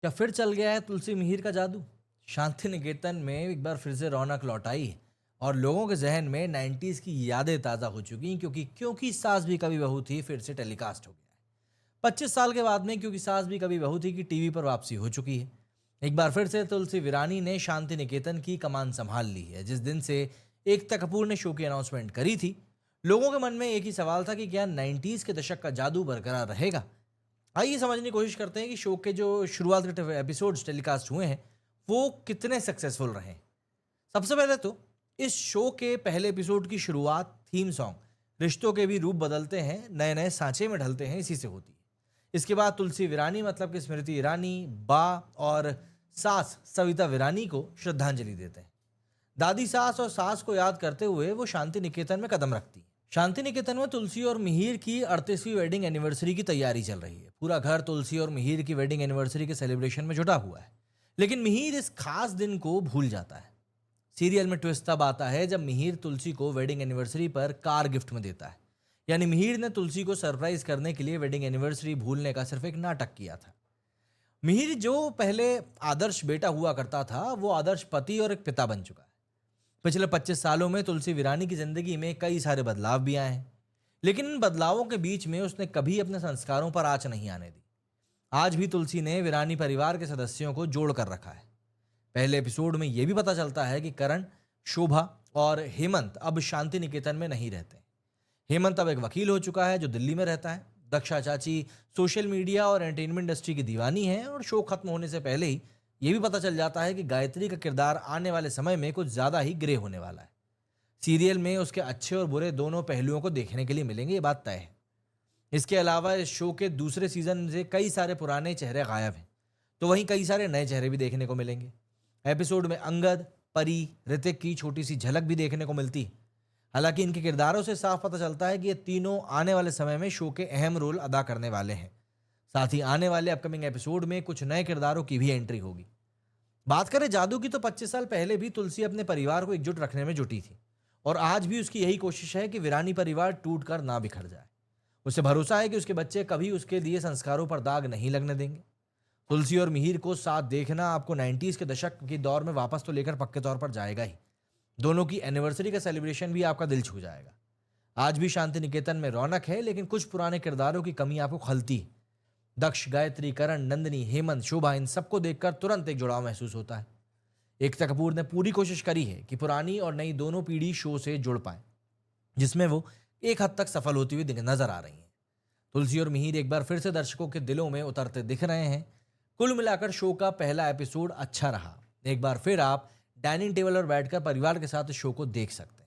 क्या फिर चल गया है तुलसी मिहिर का जादू? शांति निकेतन में एक बार फिर से रौनक लौट आई है और लोगों के जहन में 90s की यादें ताज़ा हो चुकी हैं क्योंकि सास भी कभी बहू थी फिर से टेलीकास्ट हो गया है। 25 साल के बाद में क्योंकि सास भी कभी बहू थी की टीवी पर वापसी हो चुकी है। एक बार फिर से तुलसी विरानी ने शांति निकेतन की कमान संभाल ली है। जिस दिन से एकता कपूर ने शो की अनाउंसमेंट करी थी, लोगों के मन में एक ही सवाल था कि क्या 90s के दशक का जादू बरकरार रहेगा। आइए समझने की कोशिश करते हैं कि शो के जो शुरुआत के एपिसोड्स टेलीकास्ट हुए हैं वो कितने सक्सेसफुल रहे। सबसे पहले तो इस शो के पहले एपिसोड की शुरुआत थीम सॉन्ग रिश्तों के भी रूप बदलते हैं, नए नए सांचे में ढलते हैं, इसी से होती है। इसके बाद तुलसी विरानी मतलब कि स्मृति ईरानी, बा और सास सविता विरानी को श्रद्धांजलि देते हैं। दादी सास और सास को याद करते हुए वो शांति निकेतन में कदम रखती है। शांति निकेतन में तुलसी और मिहिर की 38वीं वेडिंग एनिवर्सरी की तैयारी चल रही है। पूरा घर तुलसी और मिहिर की वेडिंग एनिवर्सरी के सेलिब्रेशन में जुटा हुआ है। लेकिन मिहिर इस खास दिन को भूल जाता है। सीरियल में ट्विस्ट तब आता है जब मिहिर तुलसी को वेडिंग एनिवर्सरी पर कार गिफ्ट में देता है। यानी मिहिर ने तुलसी को सरप्राइज करने के लिए वेडिंग एनिवर्सरी भूलने का सिर्फ एक नाटक किया था। मिहिर जो पहले आदर्श बेटा हुआ करता था वो आदर्श पति और एक पिता बन चुका है। पिछले 25 सालों में तुलसी विरानी की जिंदगी में कई सारे बदलाव भी आए हैं, लेकिन इन बदलावों के बीच में उसने कभी अपने संस्कारों पर आंच नहीं आने दी। आज भी तुलसी ने विरानी परिवार के सदस्यों को जोड़ कर रखा है। पहले एपिसोड में यह भी पता चलता है कि करण, शोभा और हेमंत अब शांति निकेतन में नहीं रहते। हेमंत अब एक वकील हो चुका है जो दिल्ली में रहता है। दक्षा चाची सोशल मीडिया और एंटरटेनमेंट इंडस्ट्री की दीवानी है और शो खत्म होने से पहले ही ये भी पता चल जाता है कि गायत्री का किरदार आने वाले समय में कुछ ज़्यादा ही ग्रे होने वाला है। सीरियल में उसके अच्छे और बुरे दोनों पहलुओं को देखने के लिए मिलेंगे, ये बात तय है। इसके अलावा इस शो के दूसरे सीजन से कई सारे पुराने चेहरे गायब हैं, तो वहीं कई सारे नए चेहरे भी देखने को मिलेंगे। एपिसोड में अंगद, परी, ऋतिक की छोटी सी झलक भी देखने को मिलती है। हालांकि इनके किरदारों से साफ पता चलता है कि ये तीनों आने वाले समय में शो के अहम रोल अदा करने वाले हैं। साथ ही आने वाले अपकमिंग एपिसोड में कुछ नए किरदारों की भी एंट्री होगी। बात करें जादू की तो 25 साल पहले भी तुलसी अपने परिवार को एकजुट रखने में जुटी थी और आज भी उसकी यही कोशिश है कि विरानी परिवार टूट कर ना बिखर जाए। उसे भरोसा है कि उसके बच्चे कभी उसके दिए संस्कारों पर दाग नहीं लगने देंगे। तुलसी और मिहिर को साथ देखना आपको 90s के दशक के दौर में वापस तो लेकर पक्के तौर पर जाएगा ही। दोनों की एनिवर्सरी का सेलिब्रेशन भी आपका दिल छू जाएगा। आज भी शांति निकेतन में रौनक है, लेकिन कुछ पुराने किरदारों की कमी आपको खलती है। दक्ष, गायत्री, करण, नंदिनी, हेमंत, शोभा, इन सबको देखकर तुरंत एक जुड़ाव महसूस होता है। एकता कपूर ने पूरी कोशिश करी है कि पुरानी और नई दोनों पीढ़ी शो से जुड़ पाए, जिसमें वो एक हद तक सफल होती हुई नजर आ रही हैं। तुलसी और मिहिर एक बार फिर से दर्शकों के दिलों में उतरते दिख रहे हैं। कुल मिलाकर शो का पहला एपिसोड अच्छा रहा। एक बार फिर आप डाइनिंग टेबल पर बैठकर परिवार के साथ इस शो को देख सकते हैं।